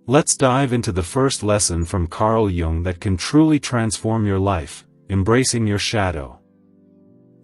Let's dive into the first lesson from Carl Jung that can truly transform your life: embracing your shadow.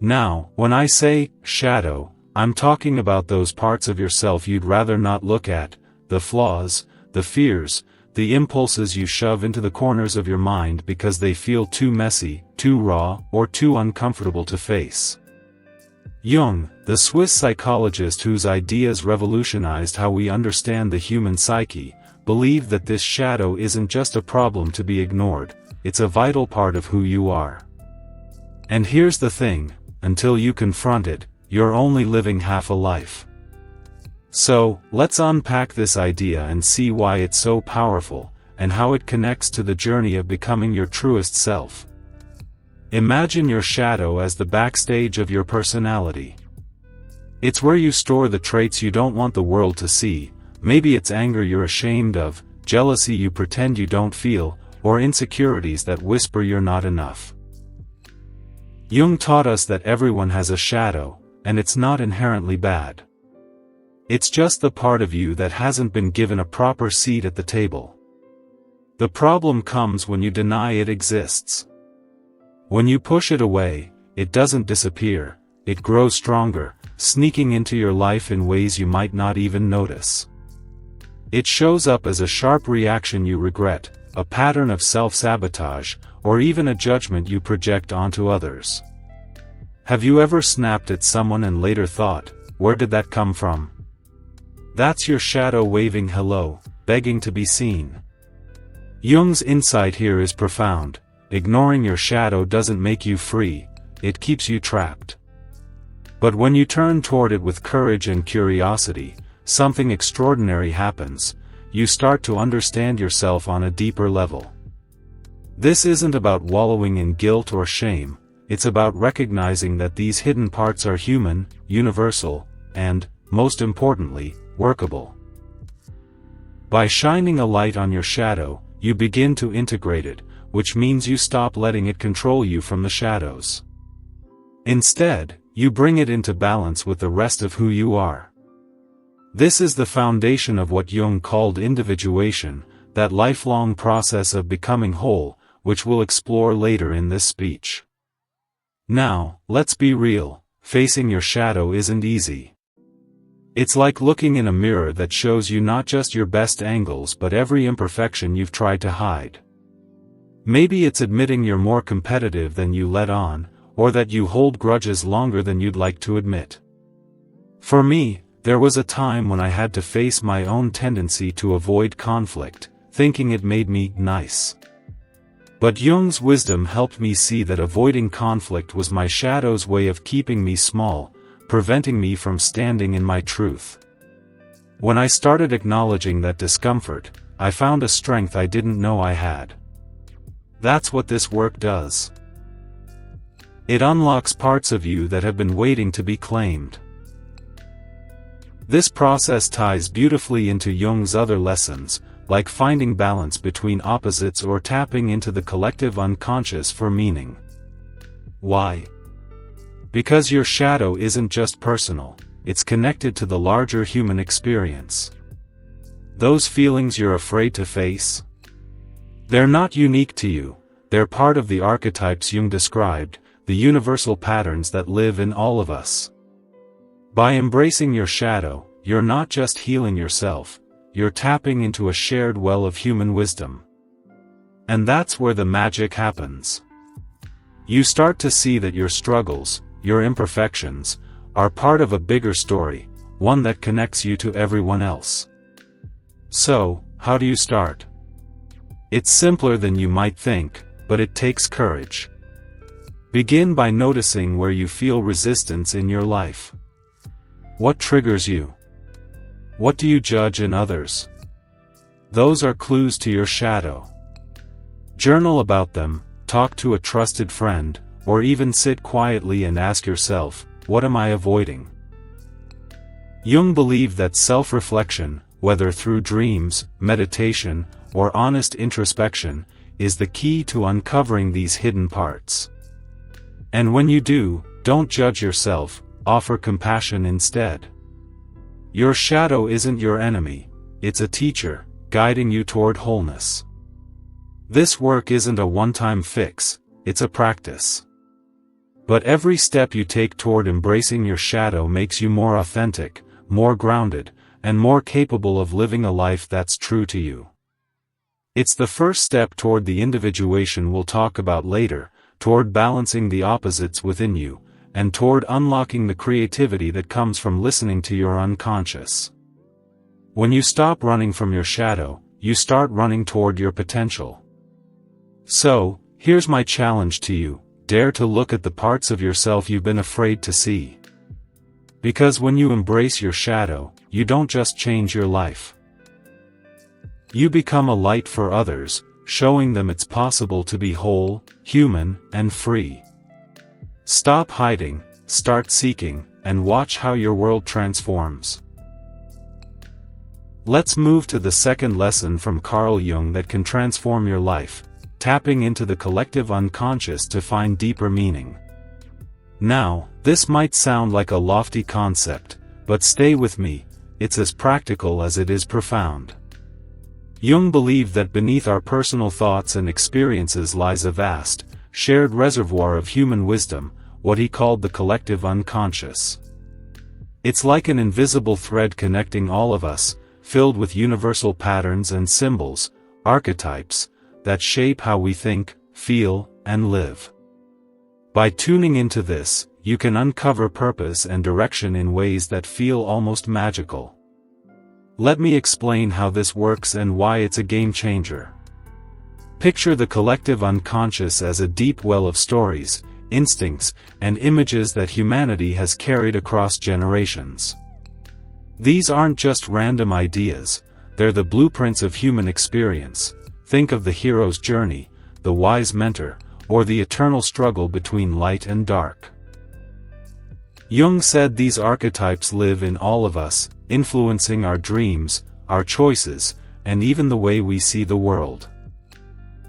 Now, when I say shadow, I'm talking about those parts of yourself you'd rather not look at, the flaws, the fears, the impulses you shove into the corners of your mind because they feel too messy, too raw, or too uncomfortable to face. Jung, the Swiss psychologist whose ideas revolutionized how we understand the human psyche, believed that this shadow isn't just a problem to be ignored, it's a vital part of who you are. And here's the thing, until you confront it, you're only living half a life. So, let's unpack this idea and see why it's so powerful, and how it connects to the journey of becoming your truest self. Imagine your shadow as the backstage of your personality. It's where you store the traits you don't want the world to see. Maybe it's anger you're ashamed of, jealousy you pretend you don't feel, or insecurities that whisper you're not enough. Jung taught us that everyone has a shadow, and it's not inherently bad. It's just the part of you that hasn't been given a proper seat at the table. The problem comes when you deny it exists. When you push it away, it doesn't disappear, it grows stronger, sneaking into your life in ways you might not even notice. It shows up as a sharp reaction you regret, a pattern of self-sabotage, or even a judgment you project onto others. Have you ever snapped at someone and later thought, where did that come from? That's your shadow waving hello, begging to be seen. Jung's insight here is profound. Ignoring your shadow doesn't make you free, it keeps you trapped. But when you turn toward it with courage and curiosity, something extraordinary happens. You start to understand yourself on a deeper level. This isn't about wallowing in guilt or shame, it's about recognizing that these hidden parts are human, universal, and, most importantly, workable. By shining a light on your shadow, you begin to integrate it, which means you stop letting it control you from the shadows. Instead, you bring it into balance with the rest of who you are. This is the foundation of what Jung called individuation, that lifelong process of becoming whole, which we'll explore later in this speech. Now, let's be real, facing your shadow isn't easy. It's like looking in a mirror that shows you not just your best angles but every imperfection you've tried to hide. Maybe it's admitting you're more competitive than you let on, or that you hold grudges longer than you'd like to admit. For me, there was a time when I had to face my own tendency to avoid conflict, thinking it made me nice. But Jung's wisdom helped me see that avoiding conflict was my shadow's way of keeping me small, preventing me from standing in my truth. When I started acknowledging that discomfort, I found a strength I didn't know I had. That's what this work does. It unlocks parts of you that have been waiting to be claimed. This process ties beautifully into Jung's other lessons, like finding balance between opposites or tapping into the collective unconscious for meaning. Why? Because your shadow isn't just personal, it's connected to the larger human experience. Those feelings you're afraid to face? They're not unique to you, they're part of the archetypes Jung described, the universal patterns that live in all of us. By embracing your shadow, you're not just healing yourself, you're tapping into a shared well of human wisdom. And that's where the magic happens. You start to see that your struggles, your imperfections, are part of a bigger story, one that connects you to everyone else. So, how do you start? It's simpler than you might think, but it takes courage. Begin by noticing where you feel resistance in your life. What triggers you? What do you judge in others? Those are clues to your shadow. Journal about them, talk to a trusted friend, or even sit quietly and ask yourself, what am I avoiding? Jung believed that self-reflection, whether through dreams, meditation, or honest introspection, is the key to uncovering these hidden parts. And when you do, don't judge yourself, offer compassion instead. Your shadow isn't your enemy, it's a teacher, guiding you toward wholeness. This work isn't a one-time fix, it's a practice. But every step you take toward embracing your shadow makes you more authentic, more grounded, and more capable of living a life that's true to you. It's the first step toward the individuation we'll talk about later, toward balancing the opposites within you, and toward unlocking the creativity that comes from listening to your unconscious. When you stop running from your shadow, you start running toward your potential. So, here's my challenge to you: dare to look at the parts of yourself you've been afraid to see. Because when you embrace your shadow, you don't just change your life. You become a light for others, showing them it's possible to be whole, human, and free. Stop hiding, start seeking, and watch how your world transforms. Let's move to the second lesson from Carl Jung that can transform your life: tapping into the collective unconscious to find deeper meaning. Now, this might sound like a lofty concept, but stay with me, it's as practical as it is profound. Jung believed that beneath our personal thoughts and experiences lies a vast, shared reservoir of human wisdom, what he called the collective unconscious. It's like an invisible thread connecting all of us, filled with universal patterns and symbols, archetypes, that shape how we think, feel, and live. By tuning into this, you can uncover purpose and direction in ways that feel almost magical. Let me explain how this works and why it's a game changer. Picture the collective unconscious as a deep well of stories, instincts, and images that humanity has carried across generations. These aren't just random ideas, they're the blueprints of human experience. Think of the hero's journey, the wise mentor, or the eternal struggle between light and dark. Jung said these archetypes live in all of us, influencing our dreams, our choices, and even the way we see the world.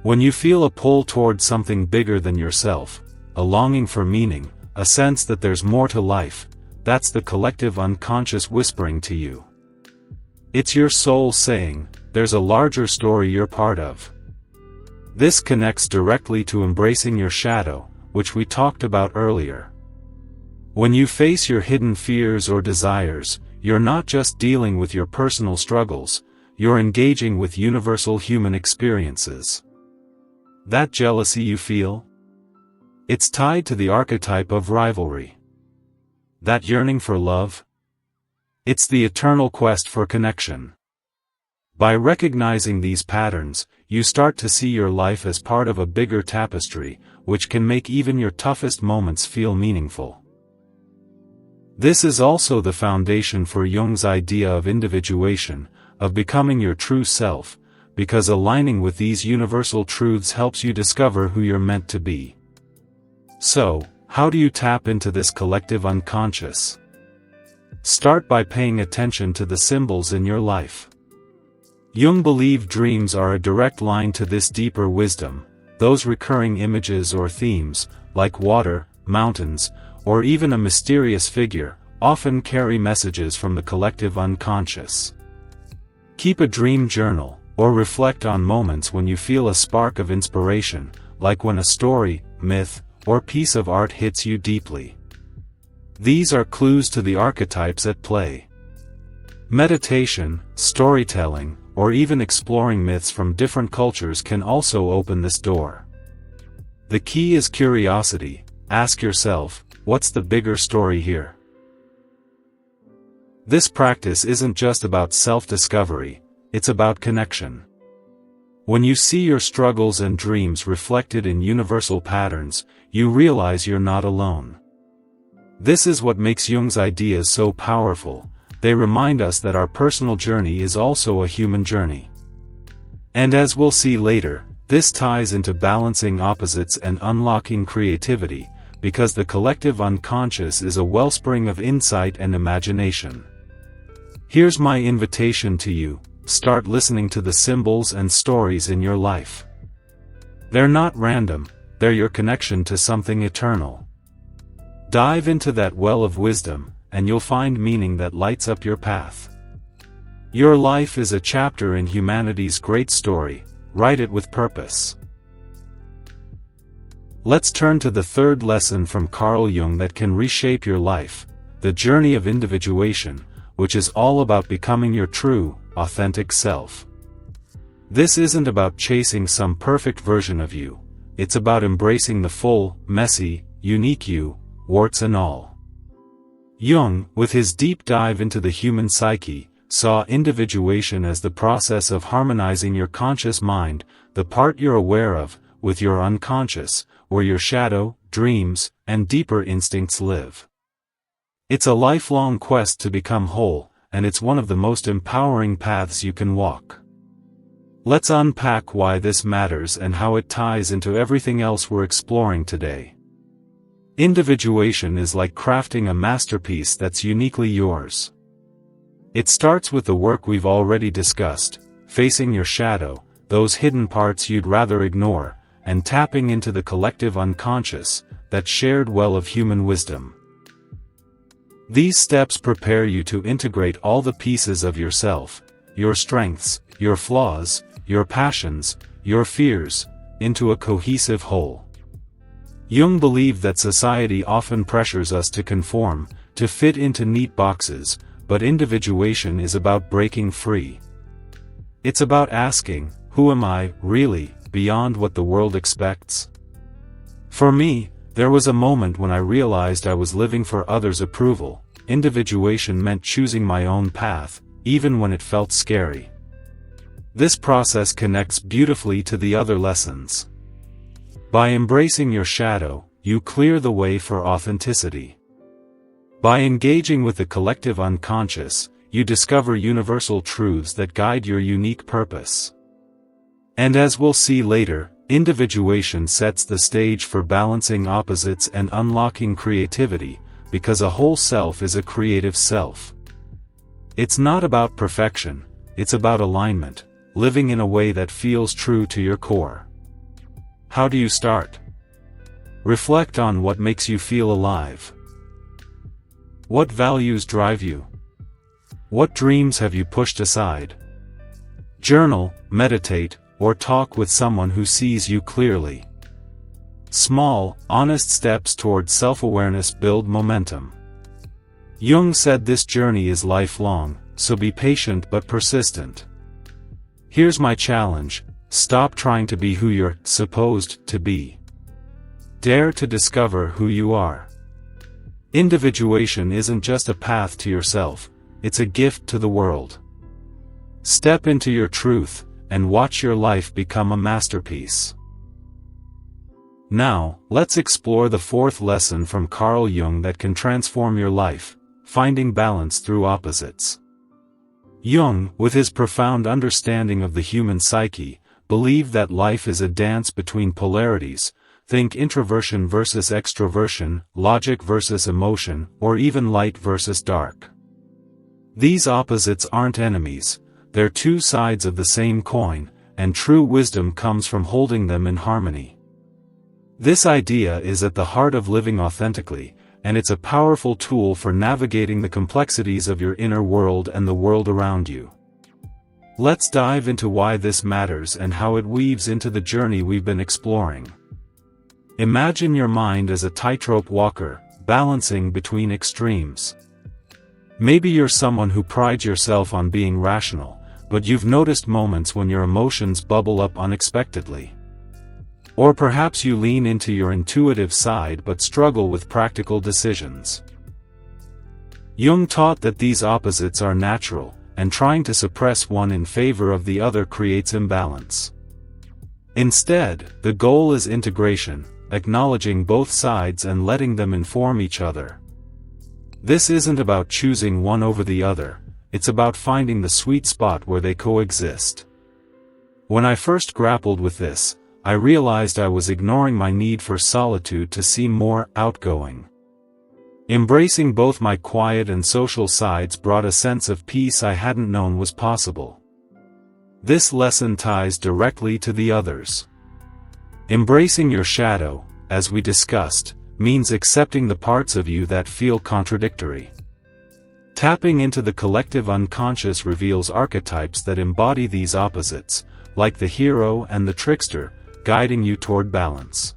When you feel a pull toward something bigger than yourself, a longing for meaning, a sense that there's more to life, that's the collective unconscious whispering to you. It's your soul saying, there's a larger story you're part of. This connects directly to embracing your shadow, which we talked about earlier. When you face your hidden fears or desires, you're not just dealing with your personal struggles, you're engaging with universal human experiences. That jealousy you feel? It's tied to the archetype of rivalry. That yearning for love? It's the eternal quest for connection. By recognizing these patterns, you start to see your life as part of a bigger tapestry, which can make even your toughest moments feel meaningful. This is also the foundation for Jung's idea of individuation, of becoming your true self, because aligning with these universal truths helps you discover who you're meant to be. So, how do you tap into this collective unconscious? Start by paying attention to the symbols in your life. Jung believed dreams are a direct line to this deeper wisdom, those recurring images or themes, like water, mountains, or even a mysterious figure, often carry messages from the collective unconscious. Keep a dream journal, or reflect on moments when you feel a spark of inspiration, like when a story, myth, or piece of art hits you deeply. These are clues to the archetypes at play. Meditation, storytelling, or even exploring myths from different cultures can also open this door. The key is curiosity. Ask yourself, what's the bigger story here? This practice isn't just about self-discovery, it's about connection. When you see your struggles and dreams reflected in universal patterns, you realize you're not alone. This is what makes Jung's ideas so powerful. They remind us that our personal journey is also a human journey. And as we'll see later, this ties into balancing opposites and unlocking creativity, because the collective unconscious is a wellspring of insight and imagination. Here's my invitation to you: start listening to the symbols and stories in your life. They're not random, they're your connection to something eternal. Dive into that well of wisdom, and you'll find meaning that lights up your path. Your life is a chapter in humanity's great story. Write it with purpose. Let's turn to the third lesson from Carl Jung that can reshape your life, the journey of individuation, which is all about becoming your true, authentic self. This isn't about chasing some perfect version of you, it's about embracing the full, messy, unique you, warts and all. Jung, with his deep dive into the human psyche, saw individuation as the process of harmonizing your conscious mind, the part you're aware of, with your unconscious, where your shadow, dreams, and deeper instincts live. It's a lifelong quest to become whole, and it's one of the most empowering paths you can walk. Let's unpack why this matters and how it ties into everything else we're exploring today. Individuation is like crafting a masterpiece that's uniquely yours. It starts with the work we've already discussed, facing your shadow, those hidden parts you'd rather ignore, and tapping into the collective unconscious, that shared well of human wisdom. These steps prepare you to integrate all the pieces of yourself, your strengths, your flaws, your passions, your fears, into a cohesive whole. Jung believed that society often pressures us to conform, to fit into neat boxes, but individuation is about breaking free. It's about asking, who am I, really, beyond what the world expects? For me, there was a moment when I realized I was living for others' approval. Individuation meant choosing my own path, even when it felt scary. This process connects beautifully to the other lessons. By embracing your shadow, you clear the way for authenticity. By engaging with the collective unconscious, you discover universal truths that guide your unique purpose. And as we'll see later, individuation sets the stage for balancing opposites and unlocking creativity, because a whole self is a creative self. It's not about perfection, it's about alignment, living in a way that feels true to your core. How do you start? Reflect on what makes you feel alive. What values drive you? What dreams have you pushed aside? Journal, meditate, or talk with someone who sees you clearly. Small, honest steps toward self-awareness build momentum. Jung said this journey is lifelong, so be patient but persistent. Here's my challenge: stop trying to be who you're supposed to be. Dare to discover who you are. Individuation isn't just a path to yourself, it's a gift to the world. Step into your truth, and watch your life become a masterpiece. Now, let's explore the fourth lesson from Carl Jung that can transform your life: finding balance through opposites. Jung, with his profound understanding of the human psyche, believed that life is a dance between polarities. Think introversion versus extroversion, logic versus emotion, or even light versus dark. These opposites aren't enemies, they're two sides of the same coin, and true wisdom comes from holding them in harmony. This idea is at the heart of living authentically, and it's a powerful tool for navigating the complexities of your inner world and the world around you. Let's dive into why this matters and how it weaves into the journey we've been exploring. Imagine your mind as a tightrope walker, balancing between extremes. Maybe you're someone who prides yourself on being rational, but you've noticed moments when your emotions bubble up unexpectedly. Or perhaps you lean into your intuitive side but struggle with practical decisions. Jung taught that these opposites are natural, and trying to suppress one in favor of the other creates imbalance. Instead, the goal is integration, acknowledging both sides and letting them inform each other. This isn't about choosing one over the other, it's about finding the sweet spot where they coexist. When I first grappled with this, I realized I was ignoring my need for solitude to seem more outgoing. Embracing both my quiet and social sides brought a sense of peace I hadn't known was possible. This lesson ties directly to the others. Embracing your shadow, as we discussed, means accepting the parts of you that feel contradictory. Tapping into the collective unconscious reveals archetypes that embody these opposites, like the hero and the trickster, guiding you toward balance.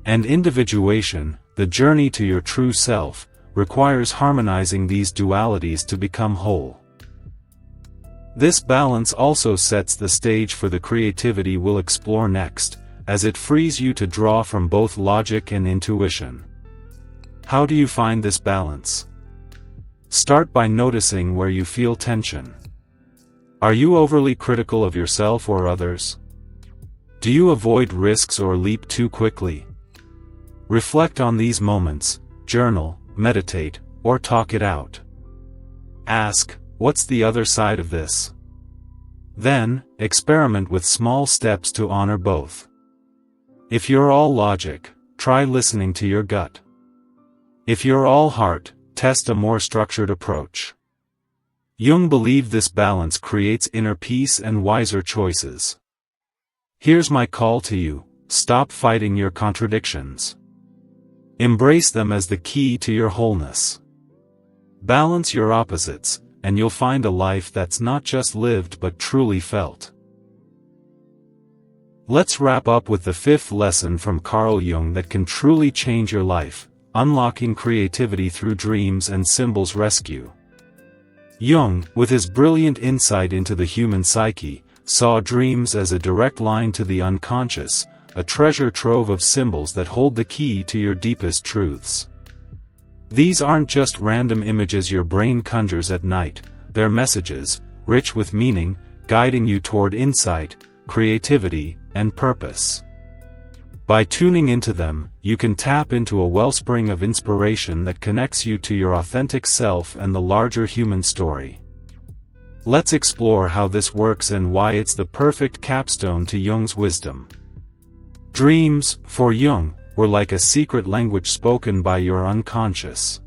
And individuation, the journey to your true self, requires harmonizing these dualities to become whole. This balance also sets the stage for the creativity we'll explore next, as it frees you to draw from both logic and intuition. How do you find this balance? Start by noticing where you feel tension. Are you overly critical of yourself or others? Do you avoid risks or leap too quickly? Reflect on these moments, journal, meditate, or talk it out. Ask, what's the other side of this? Then, experiment with small steps to honor both. If you're all logic, try listening to your gut. If you're all heart, test a more structured approach. Jung believed this balance creates inner peace and wiser choices. Here's my call to you: stop fighting your contradictions. Embrace them as the key to your wholeness. Balance your opposites, and you'll find a life that's not just lived but truly felt. Let's wrap up with the fifth lesson from Carl Jung that can truly change your life: unlocking creativity through dreams and symbols rescue. Jung, with his brilliant insight into the human psyche, saw dreams as a direct line to the unconscious, a treasure trove of symbols that hold the key to your deepest truths. These aren't just random images your brain conjures at night, they're messages, rich with meaning, guiding you toward insight, creativity, and purpose. By tuning into them, you can tap into a wellspring of inspiration that connects you to your authentic self and the larger human story. Let's explore how this works and why it's the perfect capstone to Jung's wisdom. Dreams, for Jung, were like a secret language spoken by your unconscious.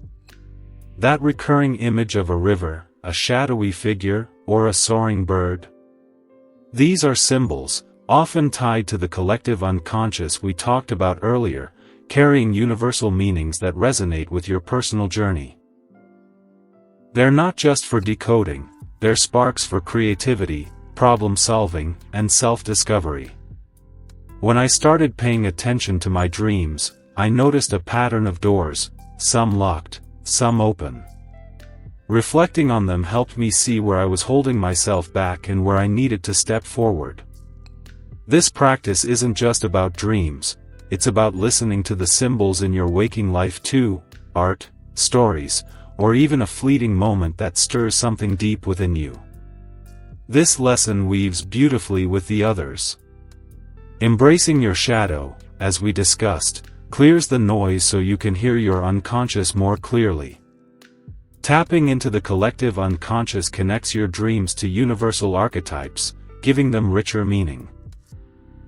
That recurring image of a river, a shadowy figure, or a soaring bird. These are symbols, often tied to the collective unconscious we talked about earlier, carrying universal meanings that resonate with your personal journey. They're not just for decoding, they're sparks for creativity, problem-solving, and self-discovery. When I started paying attention to my dreams, I noticed a pattern of doors, some locked, some open. Reflecting on them helped me see where I was holding myself back and where I needed to step forward. This practice isn't just about dreams, it's about listening to the symbols in your waking life too: art, stories, or even a fleeting moment that stirs something deep within you. This lesson weaves beautifully with the others. Embracing your shadow, as we discussed, clears the noise so you can hear your unconscious more clearly. Tapping into the collective unconscious connects your dreams to universal archetypes, giving them richer meaning.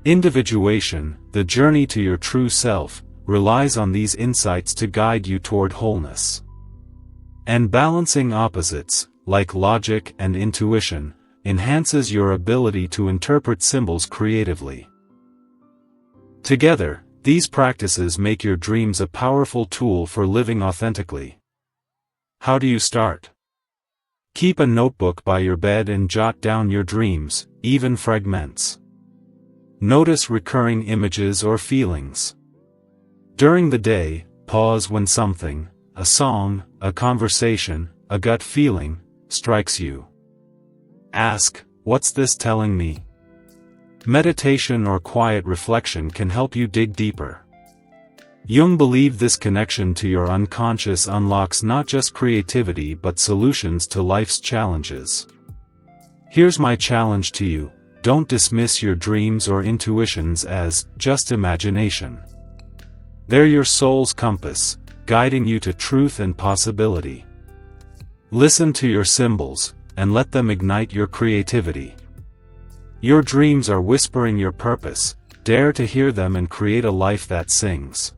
Individuation, the journey to your true self, relies on these insights to guide you toward wholeness. And balancing opposites, like logic and intuition, enhances your ability to interpret symbols creatively. Together, these practices make your dreams a powerful tool for living authentically. How do you start? Keep a notebook by your bed and jot down your dreams, even fragments. Notice recurring images or feelings. During the day, pause when something, a song, a conversation, a gut feeling, strikes you. Ask, what's this telling me? Meditation or quiet reflection can help you dig deeper. Jung believed this connection to your unconscious unlocks not just creativity but solutions to life's challenges. Here's my challenge to you: don't dismiss your dreams or intuitions as just imagination. They're your soul's compass, guiding you to truth and possibility. Listen to your symbols, and let them ignite your creativity. Your dreams are whispering your purpose. Dare to hear them and create a life that sings.